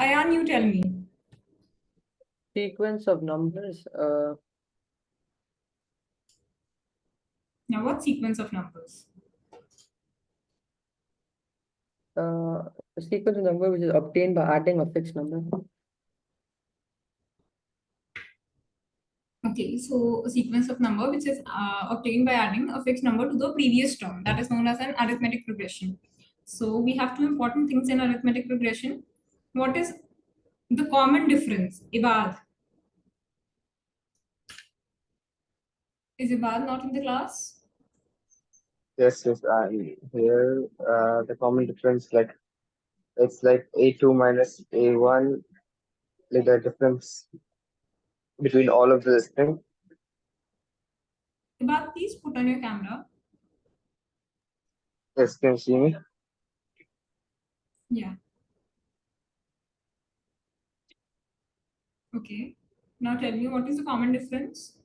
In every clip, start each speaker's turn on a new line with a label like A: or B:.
A: Aayan, you tell me.
B: Sequence of numbers.
A: Now, what sequence of numbers?
B: A sequence of number which is obtained by adding a fixed number.
A: Okay, so a sequence of number which is obtained by adding a fixed number to the previous term. That is known as an arithmetic progression. So we have two important things in arithmetic progression. What is the common difference? Ibad. Is Ibad not in the class?
C: Yes, I'm here. The common difference, like it's like A2 minus A1, like the difference between all of this thing.
A: Ibad, please put on your camera.
C: Yes, can you see me?
A: Yeah. Okay. Now tell me, what is the common difference?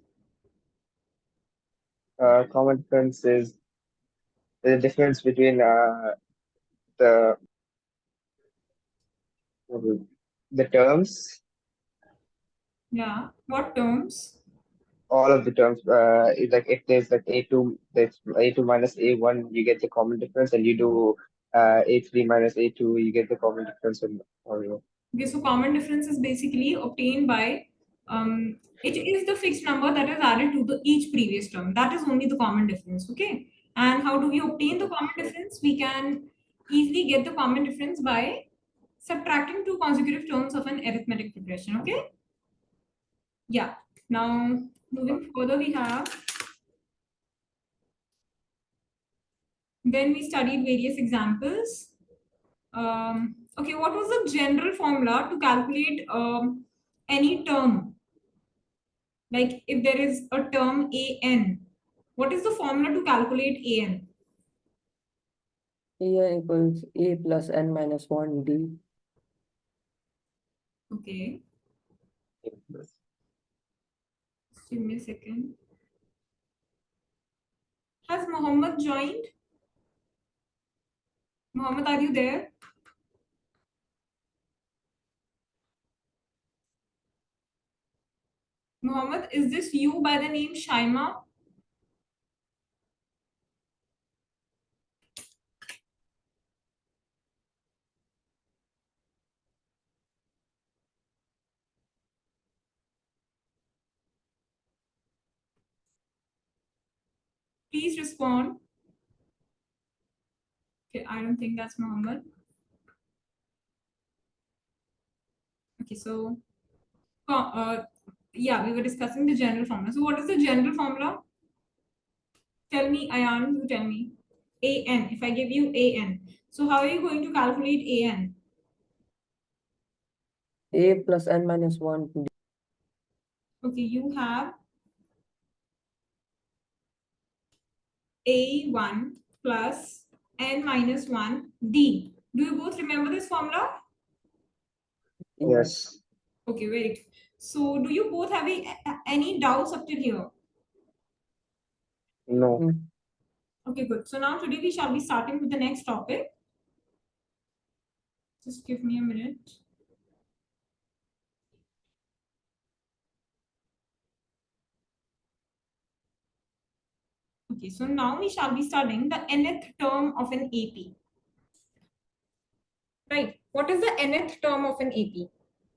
C: Common difference is the difference between the the terms,
A: Yeah. What terms?
C: all of the terms. Like if there's like A2, there's A2 minus A1, you get the common difference, and you do A3 minus A2, you get the common difference. And or,
A: Okay, so common difference is basically obtained by it is the fixed number that is added to the each previous term. That is only the common difference. Okay. And how do we obtain the common difference? We can easily get the common difference by subtracting two consecutive terms of an arithmetic progression. Okay. Yeah. Now moving further, we have then we studied various examples. Okay, what was the general formula to calculate any term? Like if there is a term an, what is the formula to calculate an?
B: A equals A plus n minus 1 D.
A: Okay, just give me a second. Has Mohammad joined? Mohammad, are you there? Mohammad, is this you by the name Shaima? Please respond. Okay, I don't think that's Mohammad. Okay, so yeah, we were discussing the general formula. So what is the general formula? Tell me, Ayan, you tell me. An. If I give you an, so how are you going to calculate an?
B: A plus n minus 1 D.
A: Okay, you have A1 plus n minus 1 D. Do you both remember this formula?
C: yes.
A: Okay, very good. So, do you both have any doubts up till here?
C: No.
B: Mm.
A: Okay, good. So, now today we shall be starting with the next topic. Just give me a minute. Okay, so now we shall be studying the nth term of an AP. Right. What is the nth term of an AP?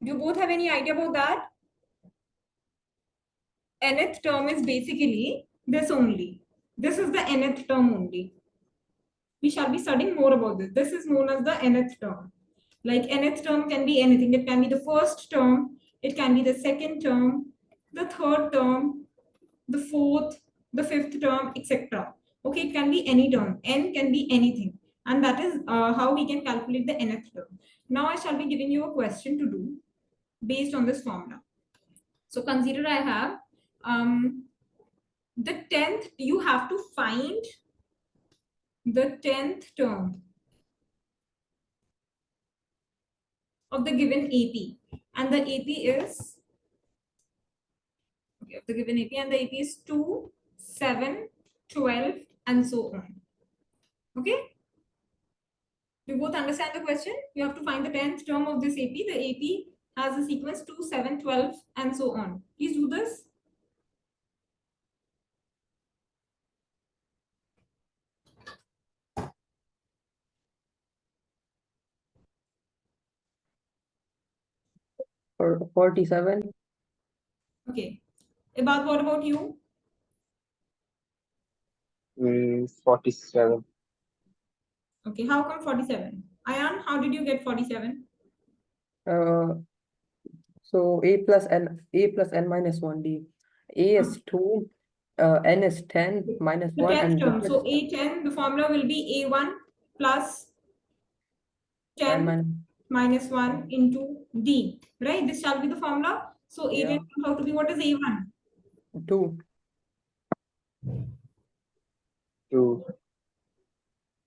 A: Do you both have any idea about that? Nth term is basically this only. This is the nth term only. We shall be studying more about this. This is known as the nth term. Like nth term can be anything. It can be the first term, it can be the second term, the third term, the fourth, the fifth term, etc. Okay, it can be any term. N can be anything. And that is how we can calculate the nth term. Now I shall be giving you a question to do based on this formula. So consider I have the 10th, you have to find the 10th term of the given AP. And the AP is, okay, of the given AP, and the AP is 2, 7, 12, and so on. Okay? You both understand the question? You have to find the 10th term of this AP. The AP has a sequence 2, 7, 12, and so on. Please do this.
B: For 47.
A: Okay. Ibad, what about you?
C: 47.
A: Okay, how come 47? Aayan, how did you get 47?
B: So a plus n minus 1d. A is 2, n is 10 minus
A: The
B: 1,
A: 10th
B: and
A: term.
B: this
A: So
B: is
A: A10, the formula will be A1 plus
B: n
A: 10 minus 1 into D, right? This shall be the formula. So A10
B: yeah,
A: comes out to be, what is A1?
B: 2.
C: 2.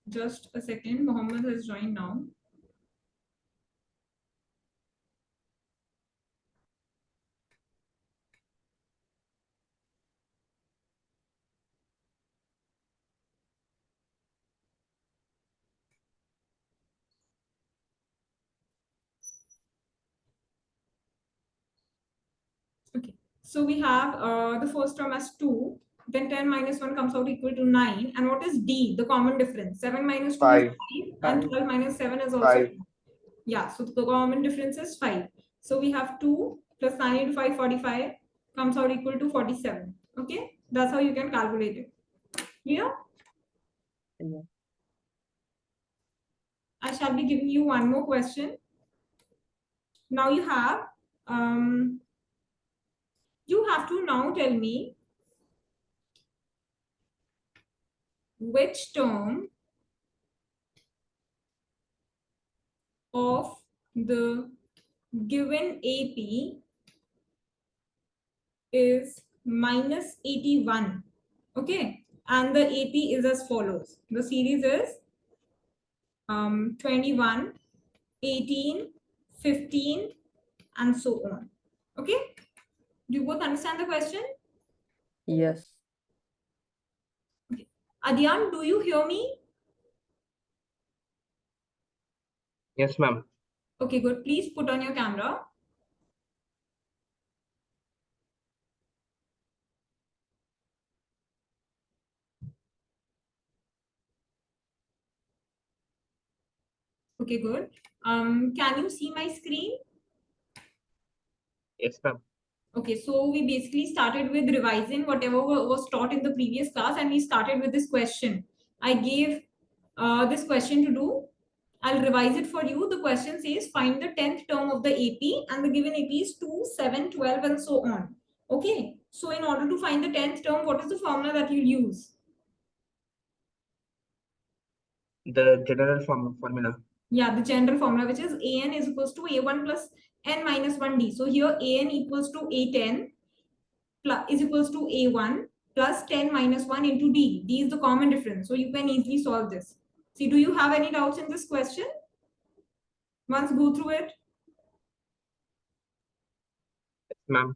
A: Just a second. Mohammad has joined now. Okay. So we have the first term as 2. Then 10 minus 1 comes out equal to 9. And what is D, the common difference? 7 minus 2 is
C: 5.
A: 5. And 12 minus 7 is also
C: 5.
A: 5. Yeah, so the common difference is 5. So we have 2 plus 9 into 5, 45 comes out equal to 47. Okay, that's how you can calculate it. Clear?
B: Yeah.
A: I shall be giving you one more question. Now you have to now tell me which term of the given AP is minus 81. Okay, and the AP is as follows. The series is 21, 18, 15, and so on. Okay, do you both understand the question?
B: Yes.
A: Okay. Adyan, do you hear me?
D: Yes, ma'am.
A: Okay, good. Please put on your camera. Okay, good. Can you see my screen?
D: Yes, ma'am.
A: Okay, so we basically started with revising whatever was taught in the previous class, and we started with this question. I gave this question to do. I'll revise it for you. The question says find the 10th term of the AP, and the given AP is 2, 7, 12, and so on. Okay, so in order to find the 10th term, what is the formula that you'll use?
D: The general formula.
A: Yeah, the general formula, which is An is equals to A1 plus n minus 1D. So here An equals to A10 plus is equals to A1 plus 10 minus 1 into D. D is the common difference. So you can easily solve this. See, do you have any doubts in this question? Once go through it.
D: Yes, ma'am.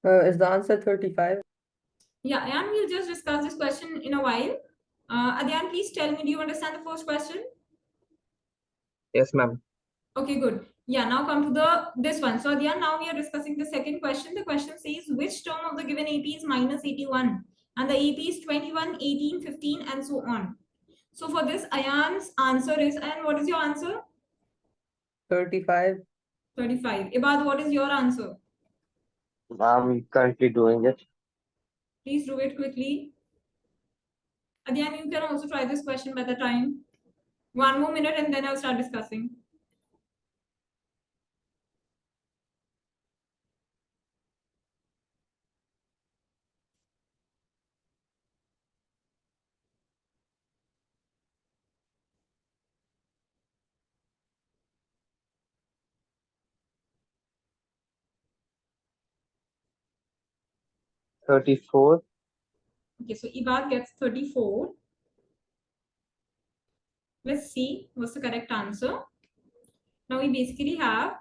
B: Is the answer 35?
A: Yeah, and we'll just discuss this question in a while. Adyan, please tell me, do you understand the first question?
D: Yes, ma'am.
A: Okay, good. Yeah, now come to this one. So Adyan, now we are discussing the second question. The question says which term of the given AP is minus 81? And the AP is 21, 18, 15, and so on. So for this, Ayan's answer is, and what is your answer?
B: 35.
A: 35. Ibad, what is your answer?
C: I'm currently doing it.
A: Please do it quickly. Adyan, you can also try this question by the time. One more minute and then I'll start discussing.
C: $34.
A: Okay, so Ibad gets 34. Let's see what's the correct answer. Now we basically have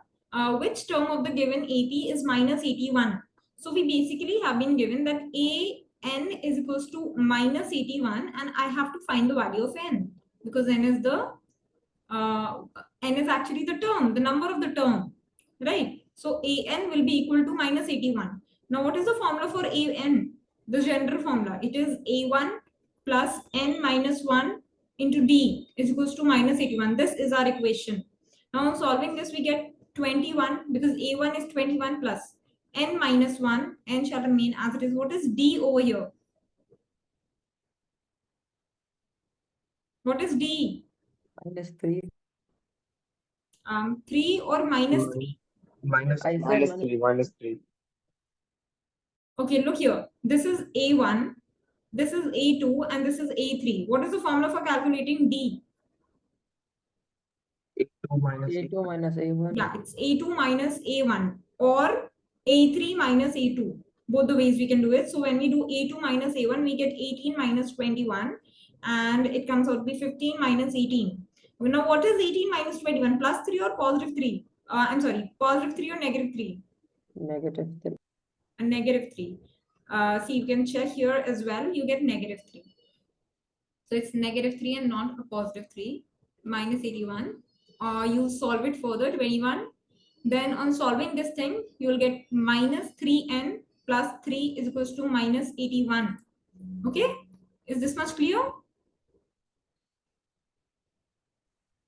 A: which term of the given AP is minus 81. So we basically have been given that n is equals to minus 81, and I have to find the value of n because n is the n is actually the term, the number of the term, right? So an will be equal to minus 81. Now what is the formula for an? The general formula. It is a1 plus n minus 1 into d is equals to minus 81. This is our equation. Now solving this we get 21 because a1 is 21 plus n minus 1, n shall remain as it is. What is d over here? What is d?
B: -3.
A: 3 or minus 3?
D: Minus
B: I said
C: minus
B: minus
C: 3, minus 3.
A: Okay, look here. This is A1, this is A2, and this is A3. What is the formula for calculating D?
D: A2 minus
B: A2 minus A1.
A: Yeah, it's A2 minus A1 or A3 minus A2. Both the ways we can do it. So when we do A2 minus A1, we get 18 minus 21, and it comes out to be 15 minus 18. Now, what is 18 minus 21? Plus 3 or positive 3? I'm sorry, positive 3 or negative 3?
B: -3.
A: A negative 3. See, you can check here as well. You get negative 3. So it's negative 3 and not a positive 3. Minus 81. You solve it further, 21. Then on solving this thing, you will get minus 3n plus 3 is equals to minus 81. Okay? Is this much clear?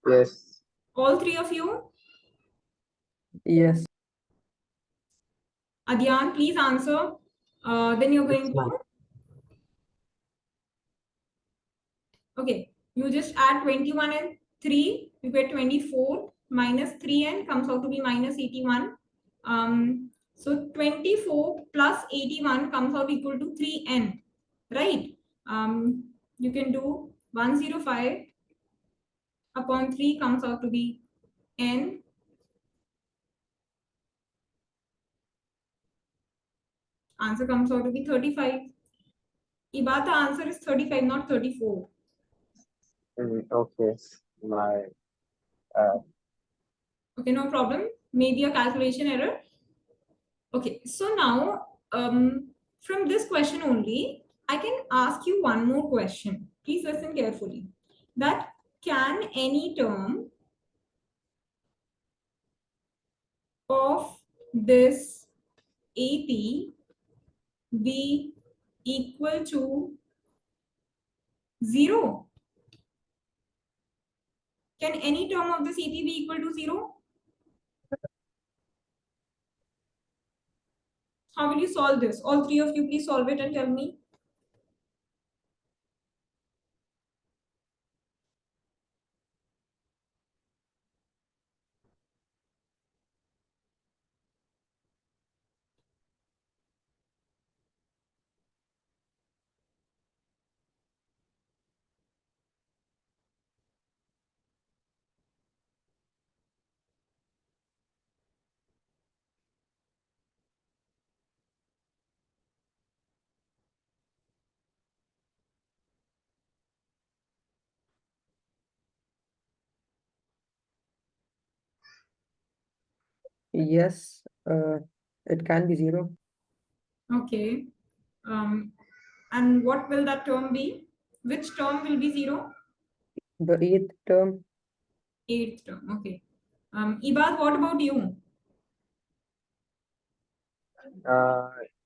C: Yes.
A: All three of you?
B: Yes.
A: Adyan, please answer. Then you're going to... Okay, you just add 21 and 3, you get 24 minus 3n comes out to be minus 81. So 24 plus 81 comes out equal to 3n, right? You can do 105 upon 3 comes out to be n. Answer comes out to be 35. Ibata answer is 35, not 34.
C: Okay. My uh,
A: Okay, no problem. Maybe a calculation error. Okay, so now from this question only, I can ask you one more question. Please listen carefully. That can any term of this AP be equal to 0? Can any term of this AP be equal to 0? How will you solve this? All three of you, please solve it and tell me.
B: Yes. It can be 0.
A: Okay. And what will that term be? Which term will be 0?
B: The 8th term.
A: 8th term. Okay. Ibad, what about you?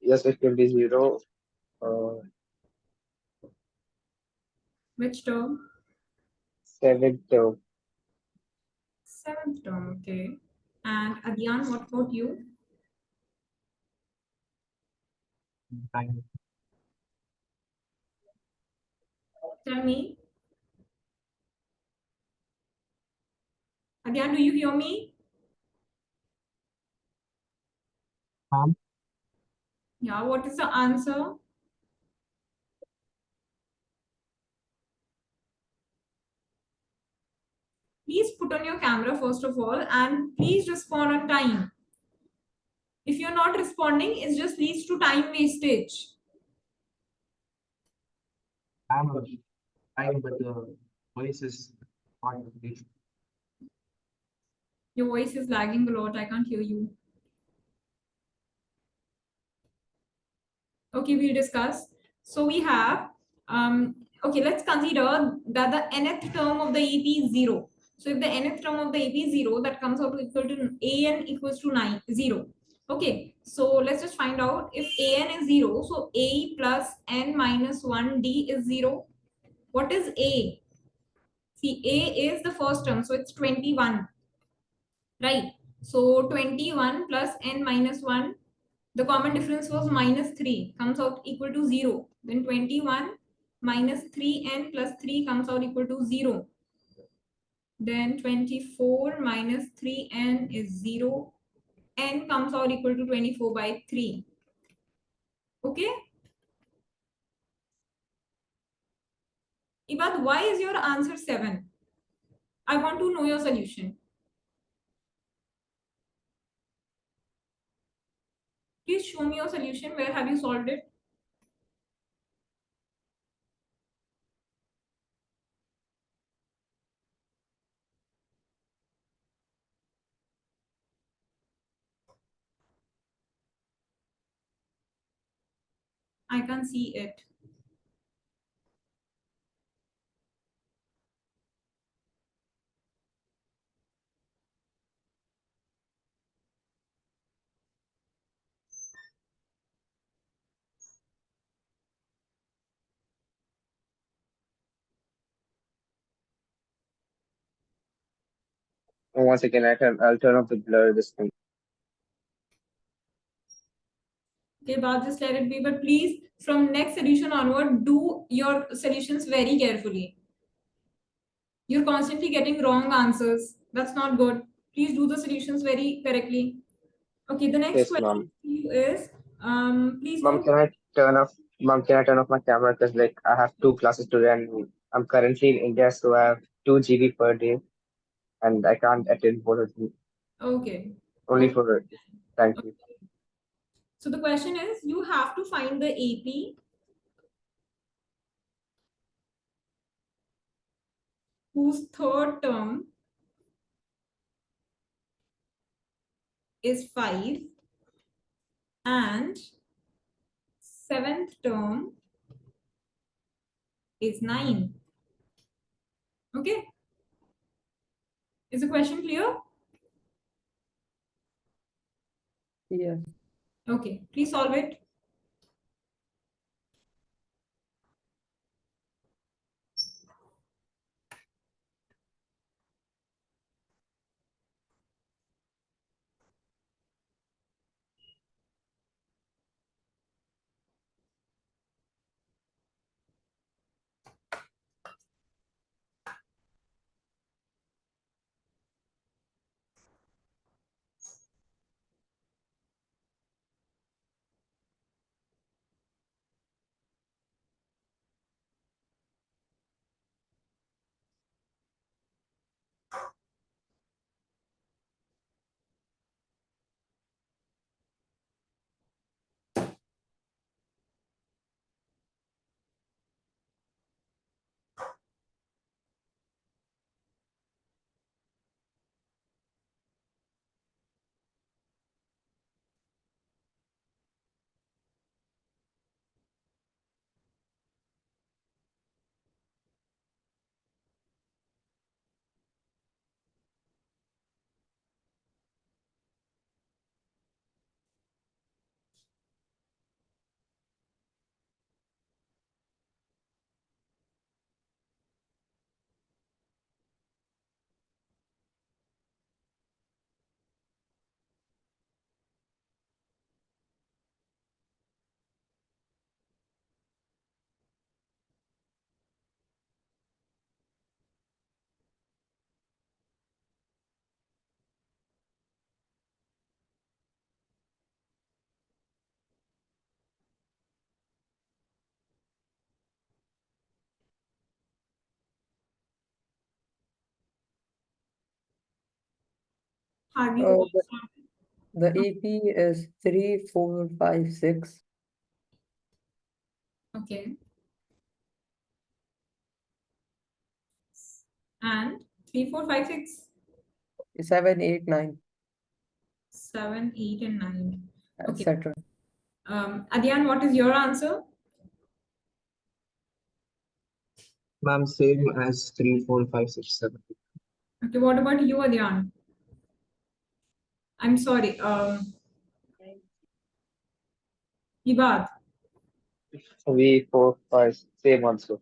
C: yes, it will be 0.
A: Which term?
C: 7th term.
A: 7th term. Okay. And Adyan, what about you?
D: 9.
A: Tell me. Adyan, do you hear me? Yeah, what is the answer? Please put on your camera first of all and please respond on time. If you're not responding, it just leads to time wastage.
D: I'm trying, but the voice is not good.
A: Your voice is lagging a lot. I can't hear you. Okay, we'll discuss. So we have, okay, let's consider that the nth term of the AP is 0. So if the nth term of the AP is 0, that comes out to equal to An equals to 0. Okay, so let's just find out if An is 0, so A plus n minus 1D is 0. What is A? See, A is the first term, so it's 21, right? So 21 plus n minus 1, the common difference was minus 3, comes out equal to 0. Then 21 minus 3n plus 3 comes out equal to 0. Then 24 minus 3n is 0. N comes out equal to 24 by 3. Okay? Ibad, why is your answer 7? I want to know your solution. Please show me your solution. Where have you solved it? I can't see it.
C: Once again, I'll turn off the blur this thing.
A: Okay, but just let it be. But please, from next solution onward, do your solutions very carefully. You're constantly getting wrong answers. That's not good. Please do the solutions very correctly. Okay, the next
C: Yes,
A: question
C: mom.
A: to you is, please
C: Mom,
A: don't.
C: can I turn off my camera? Because like I have 2 classes today and I'm currently in India, so I have 2 GB per day and I can't attend both of them.
A: Okay.
C: Only
A: Okay.
C: for thank you.
A: So the question is, you have to find the AP whose third term is 5 and seventh term is 9. Okay. Is the question clear?
B: Yes.
A: Okay. Please solve it. Have you all solved it?
B: The AP is 3, 4, 5, 6.
A: Okay. And 3, 4, 5, 6,
B: 7, 8, 9,
A: 7, 8, and 9. Okay.
B: etc.
A: Aayan, what is your answer?
D: Ma'am, same as 3, 4, 5, 6, 7.
A: Okay, what about you, Adyan? I'm sorry. Ibad.
C: 3, 4, 5, same also.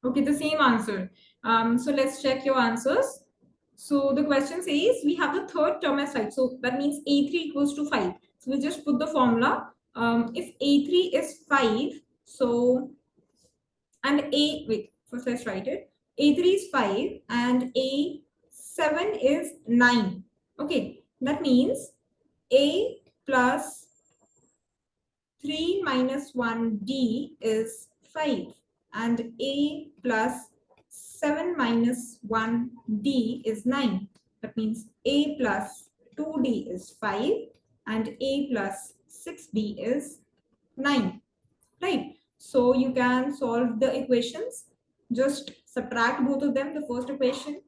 A: Okay, the same answer. So let's check your answers. So the question says we have the third term as 5. So that means A3 equals to 5. So we just put the formula. If A3 is 5, so and wait, first let's write it. A3 is 5 and A7 is 9. Okay, that means A plus 3 minus 1D is 5 and A plus 7 minus 1D is 9. That means A plus 2D is 5 and A plus 6D is 9. Right? So you can solve the equations. Just subtract both of them, the first equation,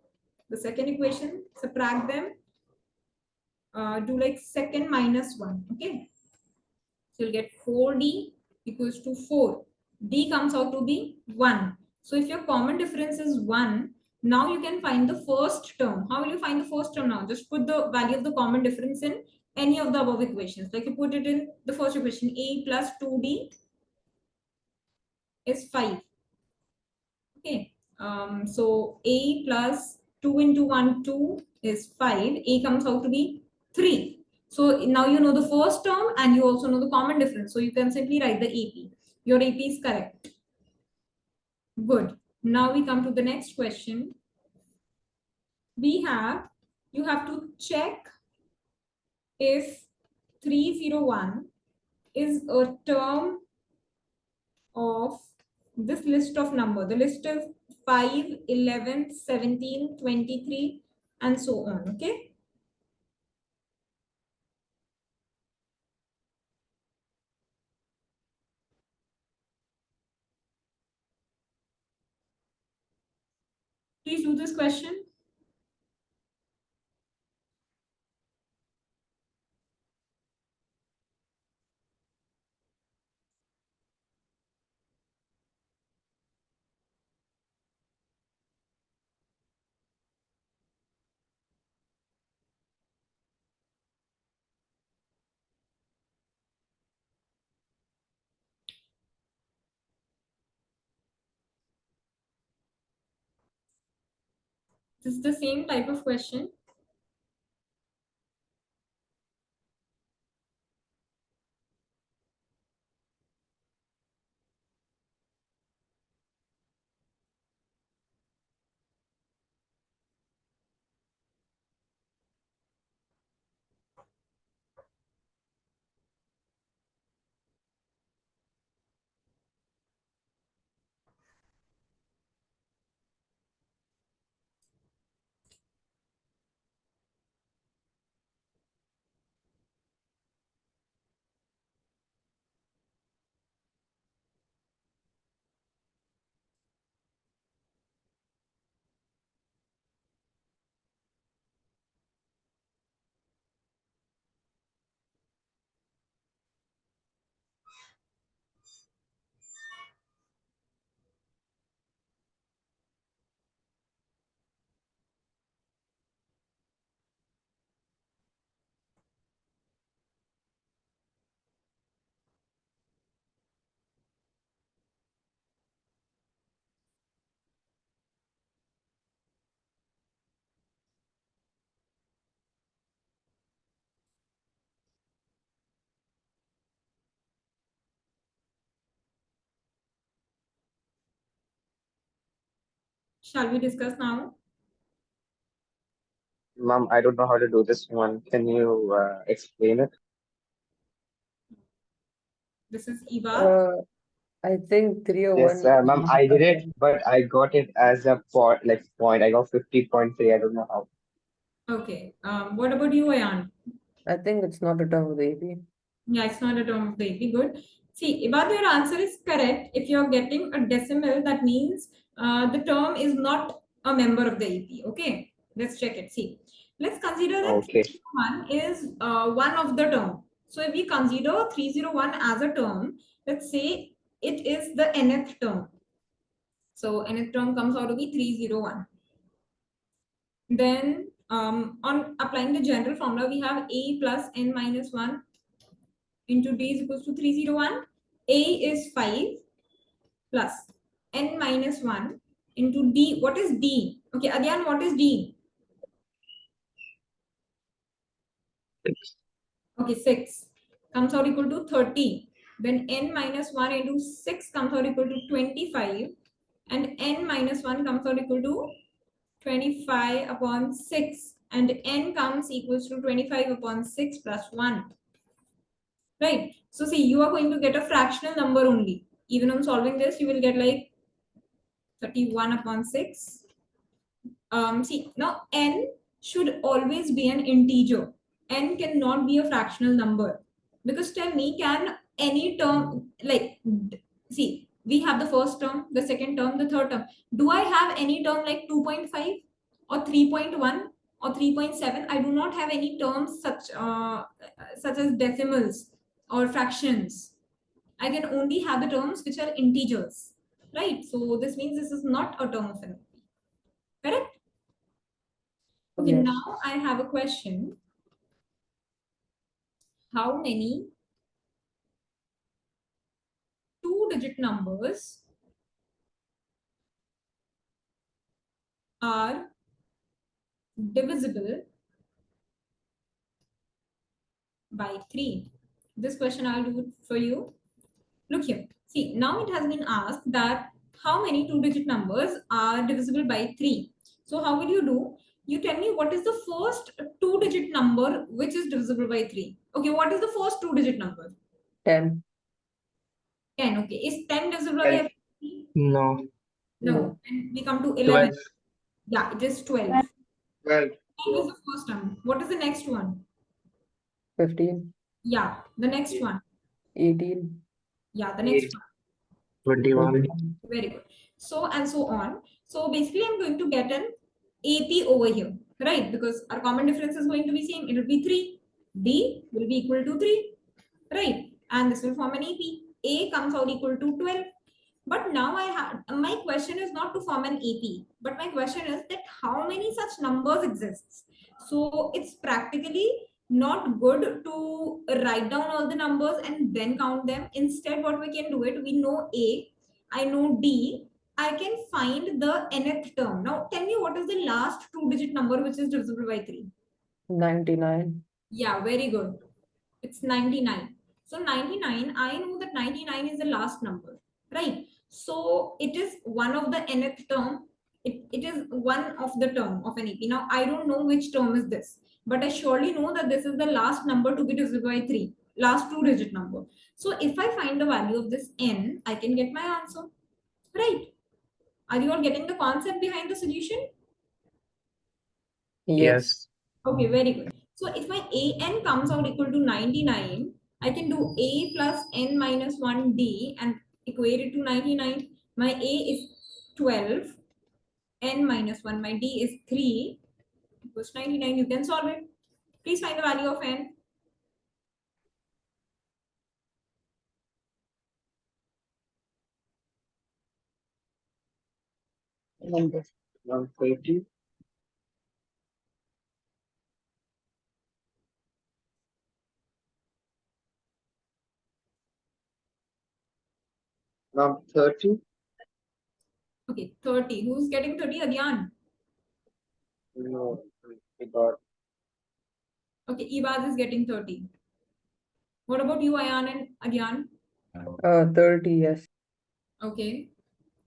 A: the second equation, subtract them, do like second minus 1. Okay. So you'll get 4D equals to 4. D comes out to be 1. So if your common difference is 1, now you can find the first term. How will you find the first term now? Just put the value of the common difference in any of the above equations. Like you put it in the first equation, A plus 2D is 5. Okay. So A plus 2 into 1, 2 is 5. A comes out to be 3. So now you know the first term and you also know the common difference. So you can simply write the AP. Your AP is correct. Good. Now we come to the next question. You have to check if 301 is a term of this list of number. The list is 5, 11, 17, 23, and so on. Okay. Please do this question. This is the same type of question. Shall we discuss now?
C: Ma'am, I don't know how to do this one. Can you explain it?
A: This is Ibad.
B: I think
C: Yes,
B: 301 is
C: ma'am,
B: not
C: I
B: a
C: did it,
B: term.
C: but I got it as a point. I got 50.3. I don't know how.
A: Okay. What about you, Ayan?
B: I think it's not a term of the AP.
A: Yeah, it's not a term of the AP. Good. See, Ibad, your answer is correct. If you're getting a decimal, that means the term is not a member of the AP. Okay. Let's check it. See, let's consider that
C: Okay.
A: 301 is one of the term. So if we consider 301 as a term, let's say it is the nth term. So nth term comes out to be 301. Then on applying the general formula, we have a plus n minus 1 into d is equals to 301. A is 5 plus n minus 1 into d. What is d? Okay, again, what is d? Okay, 6 comes out equal to 30. Then n minus 1 into 6 comes out equal to 25. And n minus 1 comes out equal to 25 upon 6. And n comes equals to 25 upon 6 plus 1. Right? So see, you are going to get a fractional number only. Even on solving this, you will get like 31 upon 6. See, now n should always be an integer. N cannot be a fractional number. Because tell me, can any term, like, see, we have the first term, the second term, the third term. Do I have any term like 2.5 or 3.1 or 3.7? I do not have any terms such as decimals or fractions. I can only have the terms which are integers, right? So this means this is not a term of n. Correct? Okay,
B: Yes.
A: now I have a question. How many two-digit numbers are divisible by 3? This question I'll do it for you. Look here. See, now it has been asked that how many two-digit numbers are divisible by 3. So how will you do? You tell me what is the first two-digit number which is divisible by 3. Okay, what is the first two-digit number?
B: 10.
A: 10. Okay, is 10 divisible by
C: 12.
A: 3?
D: No.
A: No. And we come to 11.
D: 12.
A: Yeah, it is 12.
C: 12.
A: 12 is the first one. What is the next one?
B: 15.
A: Yeah, the next one.
B: 18.
A: Yeah, the next
C: 8.
A: one.
D: 21.
B: 21.
A: Very good. So and so on. So basically, I'm going to get an AP over here, right? Because our common difference is going to be same. It will be 3. D will be equal to 3, right? And this will form an AP. A comes out equal to 12. But now I have my question is not to form an AP, but my question is that how many such numbers exists. So it's practically not good to write down all the numbers and then count them. Instead, what we can do it, we know A, I know D, I can find the nth term. Now tell me what is the last two-digit number which is divisible by 3?
B: 99.
A: Yeah, very good. It's 99. So 99, I know that 99 is the last number, right? So it is one of the nth term. It is one of the term of an AP. Now I don't know which term is this, but I surely know that this is the last number to be divisible by 3, last two-digit number. So if I find the value of this n, I can get my answer, right? Are you all getting the concept behind the solution?
B: Yes.
D: Yes.
A: Okay, very good. So if my an comes out equal to 99, I can do a plus n minus 1d and equate it to 99. My a is 12, n minus 1, my d is 3 equals 99. You can solve it. Please find the value of n.
B: Number.
C: 130. Now 30.
A: Okay, 30. Who's getting 30? Adyan.
C: No, we got
A: Okay, Ibad is getting 30. What about you, Ayan and Adyan?
B: 30. Yes.
A: Okay,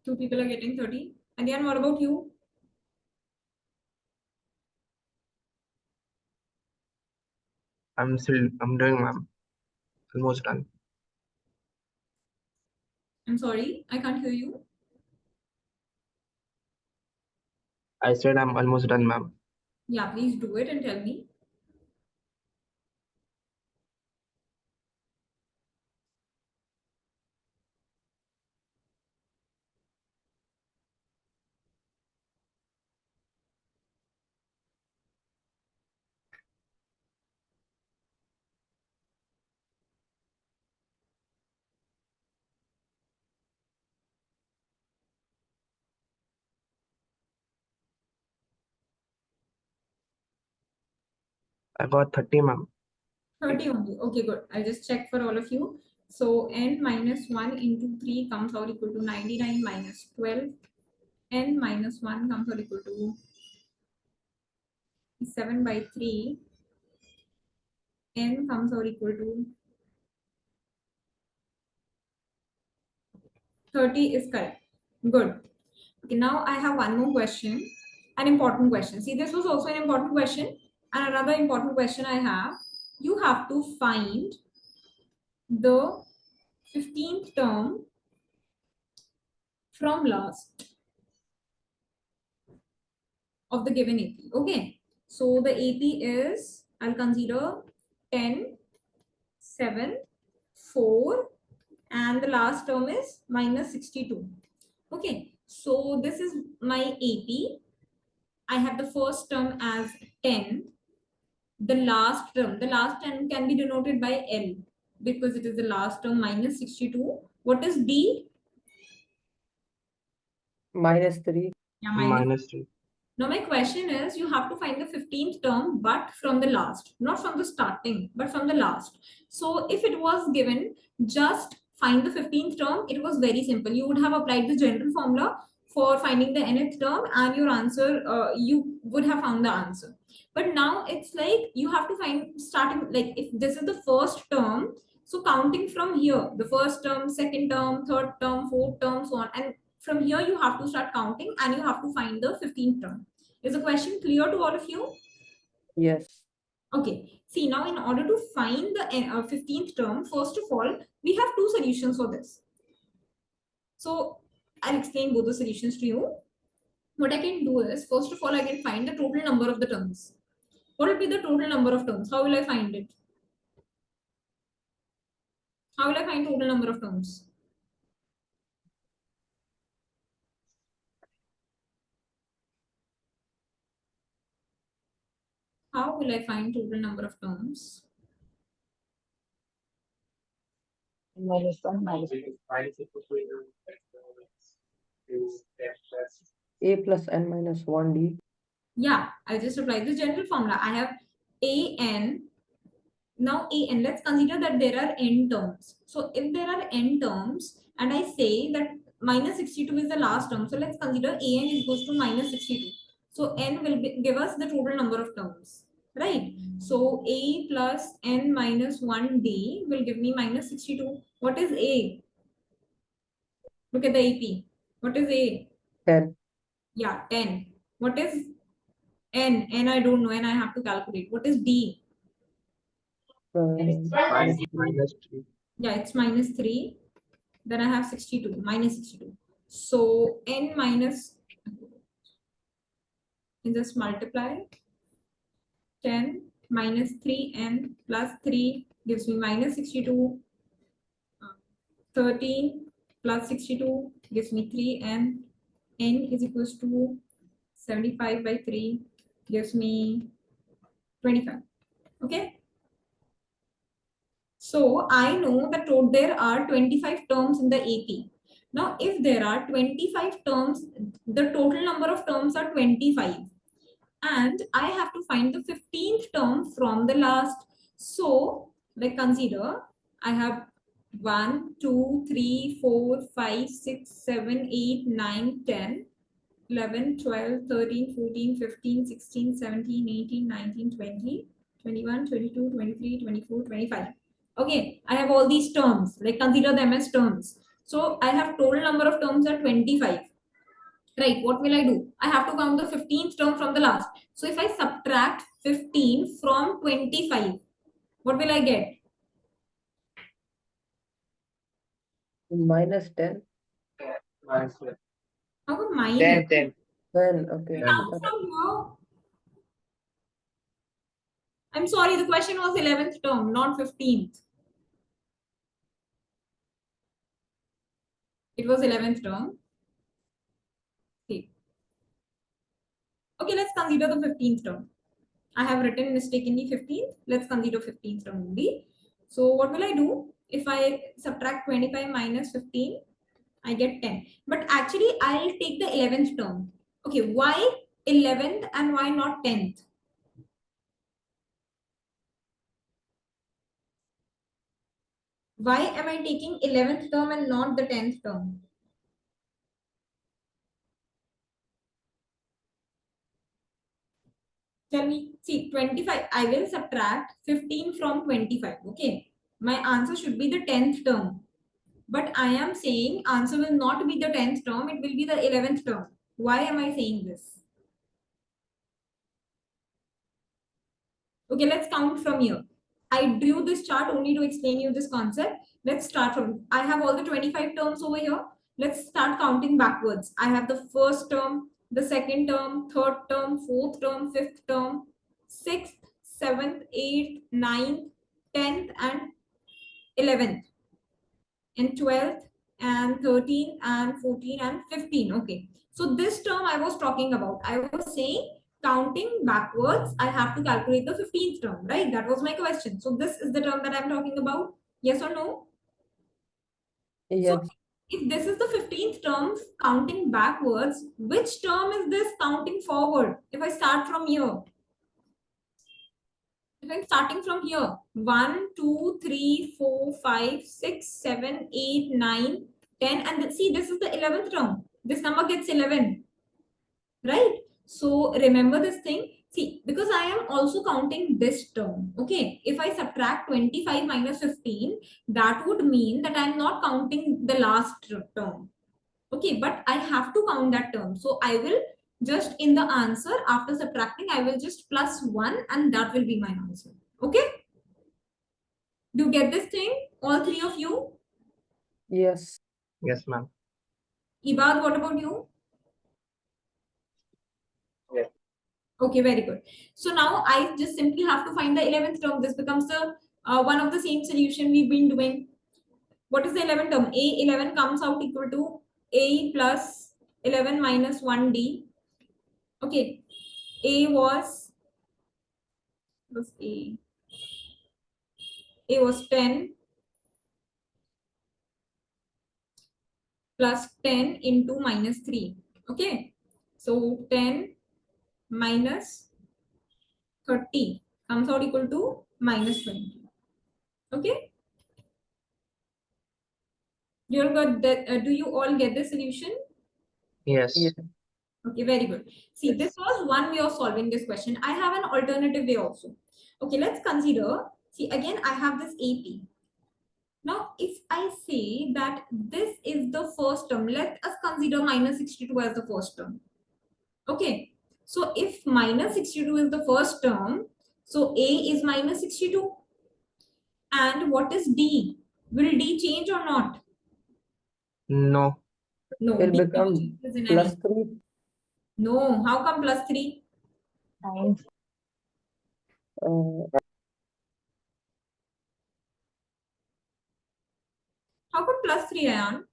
A: two people are getting 30. Adyan, what about you?
D: I'm doing, ma'am. Almost done.
A: I'm sorry, I can't hear you.
D: I said I'm almost done, ma'am.
A: Yeah, please do it and tell me.
D: I got 30, ma'am.
A: 30 only. Okay, good. I'll just check for all of you. So n minus 1 into 3 comes out equal to 99 minus 12. N minus 1 comes out equal to 7 by 3. N comes out equal to 30 is correct. Good. Okay, now I have one more question, an important question. See, this was also an important question. And another important question I have, you have to find the 15th term from last of the given AP. Okay, so the AP is, I'll consider 10, 7, 4, and the last term is minus 62. Okay, so this is my AP. I have the first term as 10. The last term can be denoted by L because it is the last term minus 62. What is D?
B: Minus 3.
A: Yeah,
D: Minus 3.
A: Now my question is, you have to find the 15th term, but from the last, not from the starting, but from the last. So if it was given, just find the 15th term, it was very simple. You would have applied the general formula for finding the nth term and your answer, you would have found the answer. But now it's like you have to find starting, like if this is the first term, so counting from here, the first term, second term, third term, fourth term, so on. And from here you have to start counting and you have to find the 15th term. Is the question clear to all of you?
B: Yes.
A: Okay, see, now in order to find the 15th term, first of all, we have two solutions for this. So I'll explain both the solutions to you. What I can do is, first of all, I can find the total number of the terms. What will be the total number of terms? How will I find it? How will I find total number of terms? How will I find total number of terms?
C: Minus 1 minus
B: A plus n minus 1D.
A: Yeah, I just applied the general formula. I have an. Now an, let's consider that there are n terms. So if there are n terms and I say that minus 62 is the last term, so let's consider an is equals to minus 62. So n will give us the total number of terms, right? So a plus n minus 1d will give me minus 62. What is a? Look at the AP. What is a?
B: 10.
A: Yeah, 10. What is n? N I don't know, and I have to calculate. What is d?
B: Minus 3.
D: Minus 3.
A: Yeah, it's minus 3. Then I have 62, minus 62. So n minus, and just multiply 10 minus 3n plus 3 gives me minus 62. 13 plus 62 gives me 3n. N is equals to 75 by 3 gives me 25. Okay. So I know that there are 25 terms in the AP. Now, if there are 25 terms, the total number of terms are 25. And I have to find the 15th term from the last. So, like consider, I have 1, 2, 3, 4, 5, 6, 7, 8, 9, 10, 11, 12, 13, 14, 15, 16, 17, 18, 19, 20, 21, 22, 23, 24, 25. Okay, I have all these terms, like consider them as terms. So I have total number of terms are 25. Right, what will I do? I have to count the 15th term from the last. So if I subtract 15 from 25, what will I get?
B: Minus 10.
C: minus 10.
A: How come minus?
C: 10, 10.
B: 10. Okay.
A: Count from here. I'm sorry, the question was 11th term, not 15th. It was 11th term. Okay. Okay, let's consider the 15th term. I have written mistakenly 15th. Let's consider 15th term only. So what will I do? If I subtract 25 minus 15, I get 10. But actually, I'll take the 11th term. Okay, why 11th and why not 10th? Why am I taking 11th term and not the 10th term? Tell me. See, 25. I will subtract 15 from 25. Okay. My answer should be the 10th term. But I am saying answer will not be the 10th term. It will be the 11th term. Why am I saying this? Okay, let's count from here. I drew this chart only to explain you this concept. Let's start from, I have all the 25 terms over here. Let's start counting backwards. I have the first term, the second term, third term, fourth term, fifth term, sixth, seventh, eighth, ninth, 10th, and 11th, and 12th, and 13th, and 14, and 15. Okay. So this term I was talking about. I was saying counting backwards, I have to calculate the 15th term, right? That was my question. So this is the term that I'm talking about. Yes or no? So
B: Yes.
A: if this is the 15th term counting backwards, which term is this counting forward? If I start from here, if I'm starting from here, 1, 2, 3, 4, 5, 6, 7, 8, 9, 10, and see, this is the 11th term. This number gets 11, right? So remember this thing. See, because I am also counting this term. Okay, if I subtract 25 minus 15, that would mean that I'm not counting the last term. Okay, but I have to count that term. So I will just in the answer after subtracting, I will just plus 1 and that will be my answer. Okay, do you get this thing, all three of you?
B: Yes.
D: Yes, ma'am.
A: Ibad, what about you?
C: Yes.
A: Okay, very good. So now I just simply have to find the 11th term. This becomes the one of the same solution we've been doing. What is the 11th term? A11 comes out equal to A plus 11 minus 1D. Okay, A was A. A was 10 plus 10 into minus 3. Okay, so 10 minus 30 comes out equal to minus 20. Okay, you all got that? Do you all get the solution?
D: Yes.
B: Yes.
A: Okay, very good. See, this
C: Yes.
A: was one way of solving this question. I have an alternative way also. Okay, let's consider. See, again, I have this AP. Now, if I say that this is the first term, let us consider minus 62 as the first term. Okay, so if minus 62 is the first term, so A is minus 62. And what is D? Will D change or not?
D: No.
A: No,
B: Will
A: D never
B: become
A: changes in
B: plus
A: any.
B: 3.
A: No, how come plus 3?
B: Uh,
A: How come plus 3, Aayan?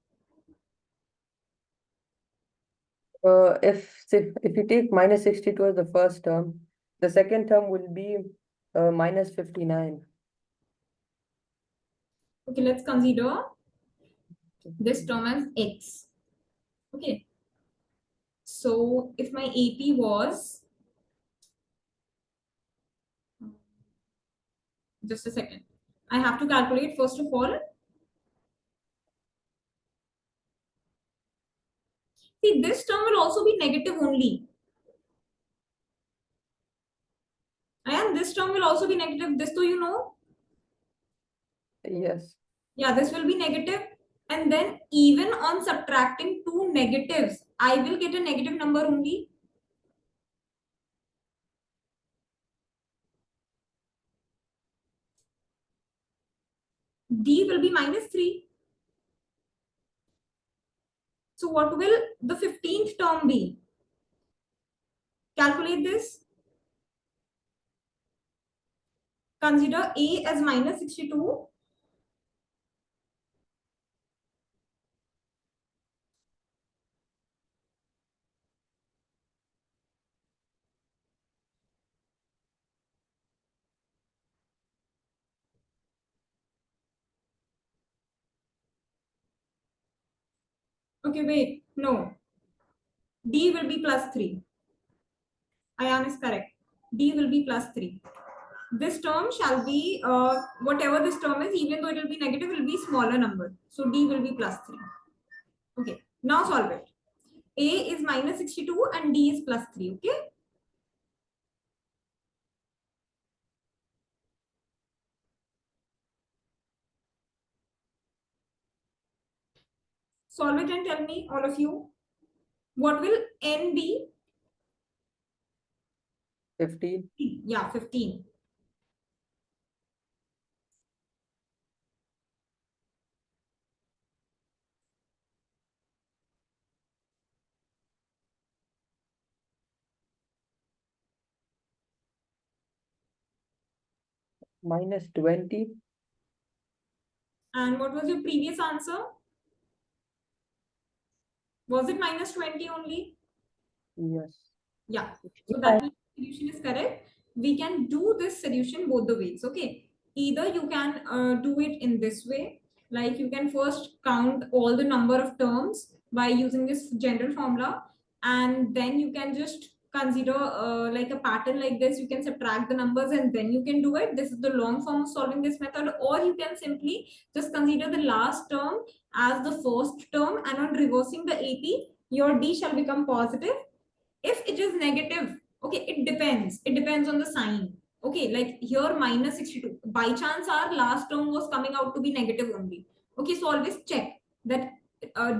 B: if you take minus 62 as the first term, the second term will be minus 59.
A: Okay, let's consider this term as X. Okay, so if my AP was, just a second, I have to calculate first of all. See, this term will also be negative only. And this term will also be negative. This too, you know.
B: Yes.
A: Yeah, this will be negative. And then even on subtracting two negatives, I will get a negative number only. D will be minus 3. So what will the 15th term be? Calculate this. Consider A as minus 62. Okay, wait. No. D will be plus 3. Aayan is correct. D will be plus 3. this term shall be whatever this term is, even though it will be negative, it will be smaller number. So D will be plus 3. Okay, now solve it. A is minus 62 and D is plus 3. Okay. Solve it and tell me, all of you, what will N be?
B: 15.
A: Yeah, 15.
B: Minus 20.
A: And what was your previous answer? Was it minus 20 only?
B: Yes.
A: Yeah. So that means solution is correct. We can do this solution both the ways. Okay. Either you can do it in this way, like you can first count all the number of terms by using this general formula, and then you can just consider like a pattern like this. You can subtract the numbers and then you can do it. This is the long form of solving this method. Or you can simply just consider the last term as the first term, and on reversing the AP, your D shall become positive. If it is negative, okay, it depends on the sign. Okay, like here minus 62, by chance our last term was coming out to be negative only. Okay, so always check that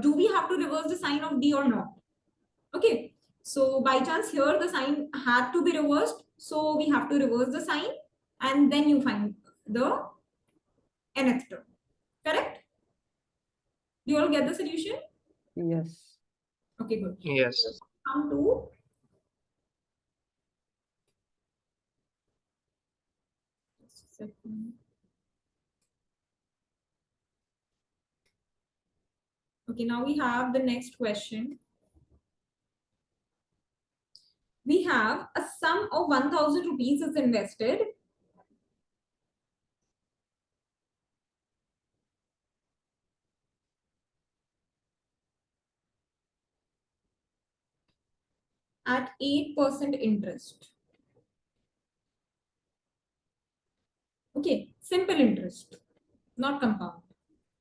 A: do we have to reverse the sign of D or not. Okay, so by chance here the sign had to be reversed, so we have to reverse the sign and then you find the nth term. Correct? You all get the solution?
B: Yes.
A: Okay, good.
D: Yes.
A: Come to just a second. Okay, now we have the next question. We have a sum of 1000 rupees is invested at 8% interest. Okay, simple interest, not compound.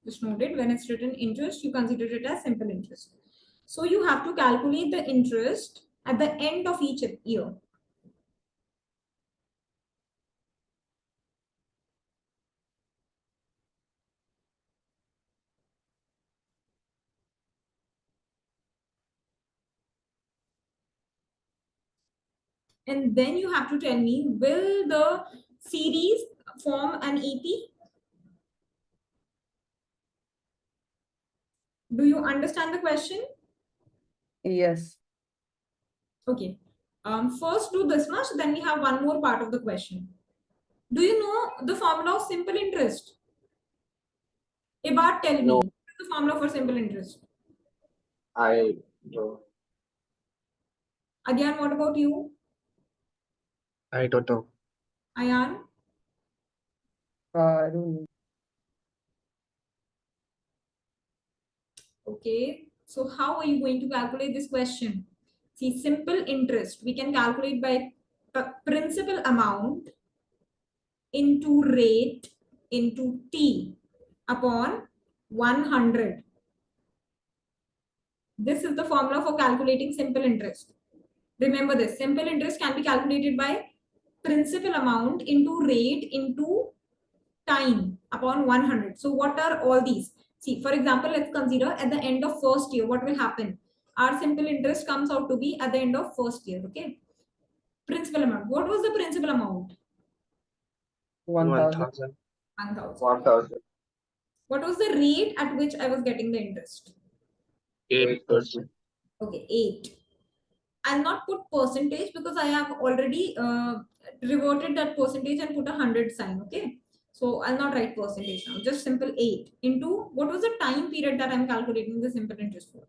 A: Just note it, when it's written interest, you consider it as simple interest. So you have to calculate the interest at the end of each year. And then you have to tell me, will the series form an EP? Do you understand the question?
B: Yes.
A: Okay. First do this much, then we have one more part of the question. Do you know the formula of simple interest? About tell me,
C: No.
A: what is the formula for simple interest?
C: I don't.
A: Again, what about you,
D: I don't know.
A: Aayan?
B: I don't know.
A: Okay. So how are you going to calculate this question? See, simple interest, we can calculate by principal amount into rate into T upon 100. This is the formula for calculating simple interest. Remember this, simple interest can be calculated by principal amount into rate into time upon 100. So what are all these? See, for example, let's consider at the end of first year, what will happen? Our simple interest comes out to be at the end of first year, okay? Principal amount. What was the principal amount?
B: 1000.
D: 1000.
A: 1000.
C: 1000.
A: What was the rate at which I was getting the interest?
D: 8%.
A: Okay, 8. I'll not put percentage because I have already reverted that percentage and put a 100 sign, okay? So I'll not write percentage now, just simple 8 into what was the time period that I'm calculating the simple interest for?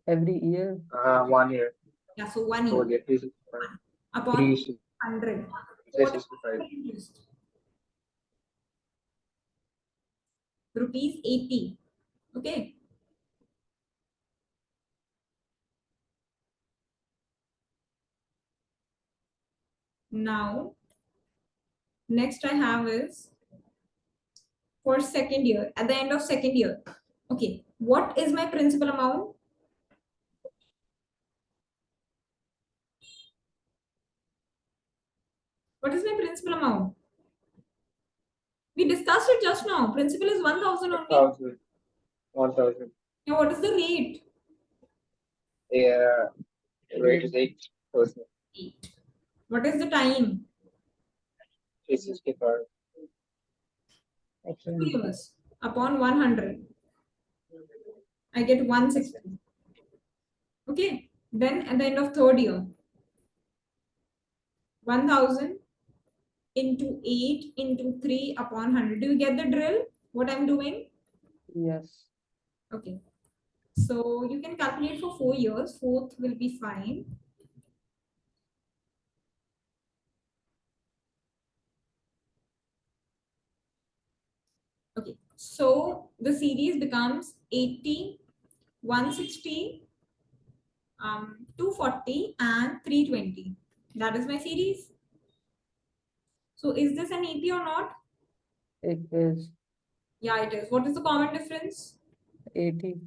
B: Every year.
C: 1 year.
A: Yeah, so 1
C: So
A: year
C: yeah, 365.
A: upon 100. So what is
C: 365.
A: the interest? Rupees 80. Okay. Now, next I have is for second year, at the end of second year. Okay, what is my principal amount? What is my principal amount? We discussed it just now. Principal is 1000 only.
C: 1000. 1000.
A: Now, what is the rate?
C: Yeah, rate is 8%.
A: 8. What is the time?
C: 365.
A: 2 years upon 100. I get 160. Okay. Then at the end of third year, 1000 into 8 into 3 upon 100. Do you get the drill? What I'm doing?
B: Yes.
A: Okay. So you can calculate for 4 years. Fourth will be fine. Okay. So the series becomes 80, 160, 240 and 320. That is my series. So is this an EP or not?
B: It is
A: Yeah, it is. What is the common difference?
B: 80.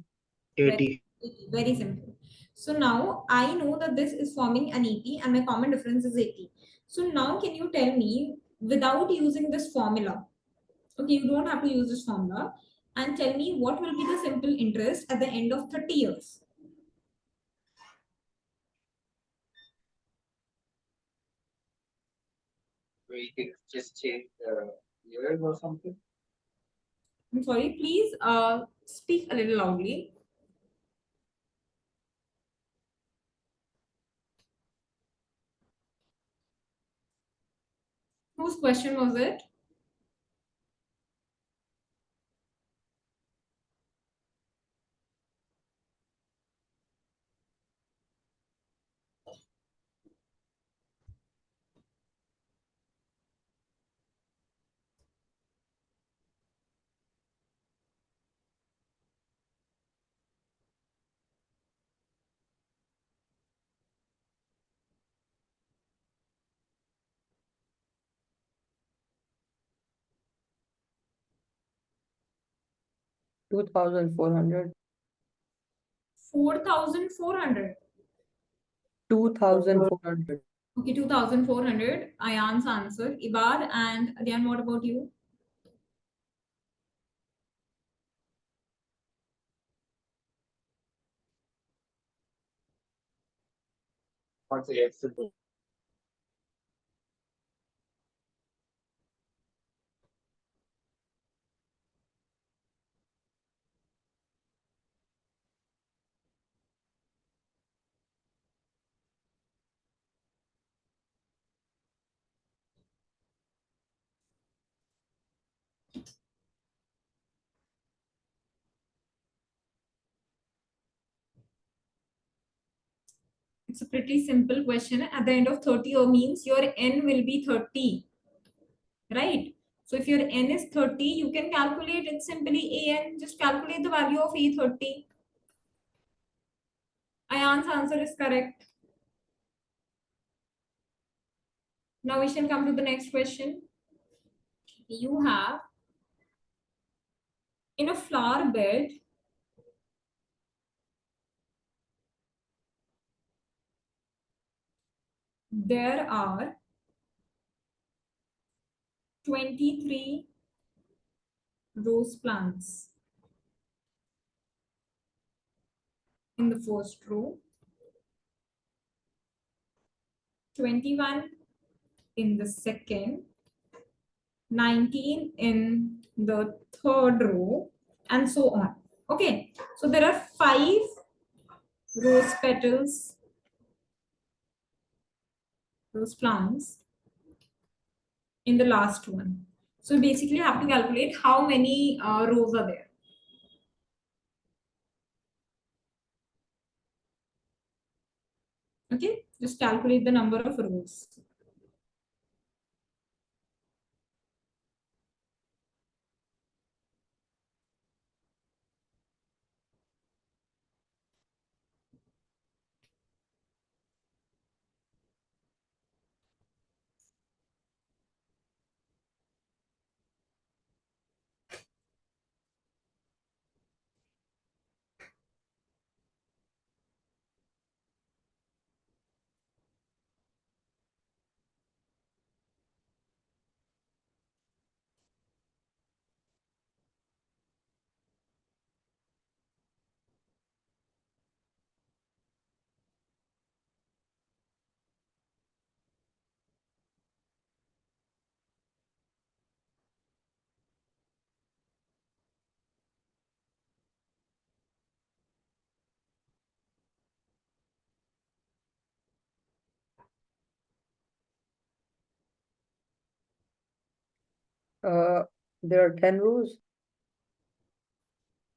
D: 80.
A: Very simple. So now I know that this is forming an EP and my common difference is 80. So now can you tell me without using this formula? Okay, you don't have to use this formula, and tell me what will be the simple interest at the end of 30 years.
C: We could just change the years or something.
A: I'm sorry, please speak a little loudly. Whose question was it?
B: Two thousand 400.
A: 4,400.
B: 2400.
A: Okay, 2,400. Ayan's answer. Ibad and Aayan, what about you?
C: Once again, simple.
A: It's a pretty simple question. At the end of 30 year means your n will be 30, right? So if your n is 30, you can calculate it simply an. Just calculate the value of E30. Ayan's answer is correct. Now we shall come to the next question. You have in a flower bed, there are 23 rose plants in the first row, 21 in the second, 19 in the third row, and so on. Okay, so there are 5 rose petals, rose plants in the last one. So basically, you have to calculate how many rows are there. Okay, just calculate the number of rows.
B: There are 10 rows.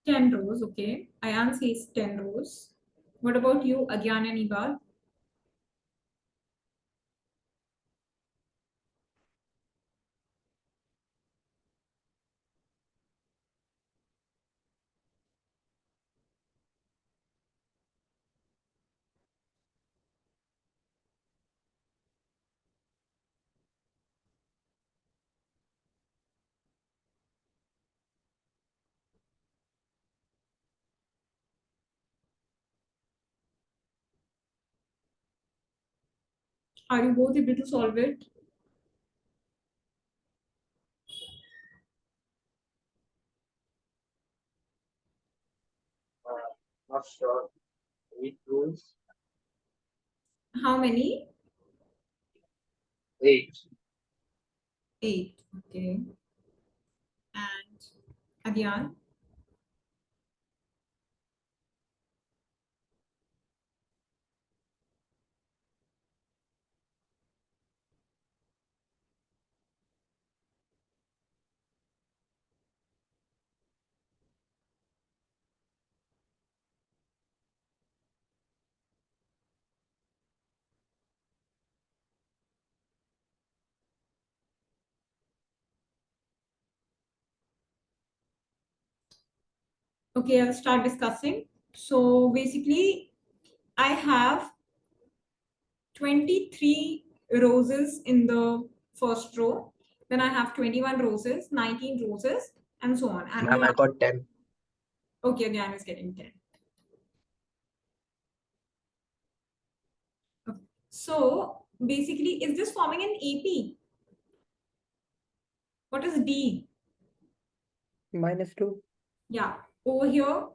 A: 10 rows, okay. Aayan says 10 rows. What about you, Agyan and Ibad? Are you both able to solve it?
C: Not sure. 8 rules.
A: How many?
C: 8.
A: 8, okay. And Agyan? Okay, I'll start discussing. So basically, I have 23 roses in the first row. Then I have 21 roses, 19 roses, and so on. And
D: Ma'am, I got 10.
A: okay, again is getting 10. Okay. So basically, is this forming an AP? What is D?
B: -2.
A: Yeah, over here,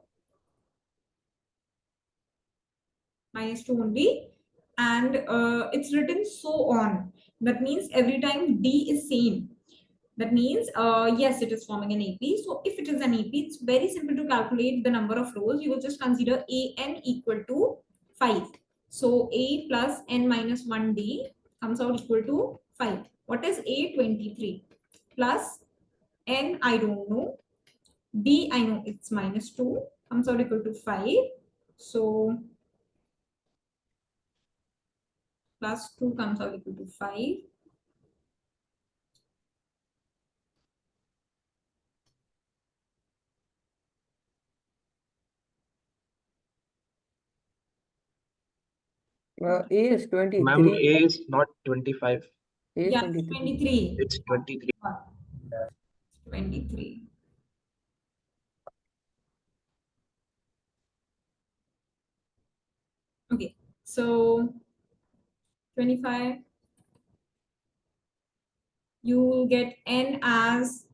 A: -2 only. And it's written so on. That means every time D is same. That means, yes, it is forming an AP. So if it is an AP, it's very simple to calculate the number of rows. You will just consider AN equal to 5. So A plus N minus 1D comes out equal to 5. What is A? 23 plus N, I don't know. D, I know it's -2, comes out equal to 5. So plus 2 comes out equal to 5.
B: A is
D: Ma'am,
B: 23.
D: A is not 25.
B: A is
A: Yeah,
B: 23.
A: 23.
D: It's 23.
A: 23. Okay, so 25. You will get N as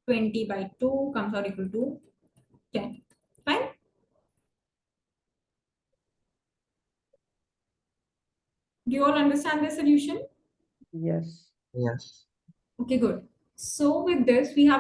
A: 20 by 2 comes out equal to 10. Fine. Do you all understand the solution?
B: Yes.
D: Yes.
A: Okay, good. So with this, we have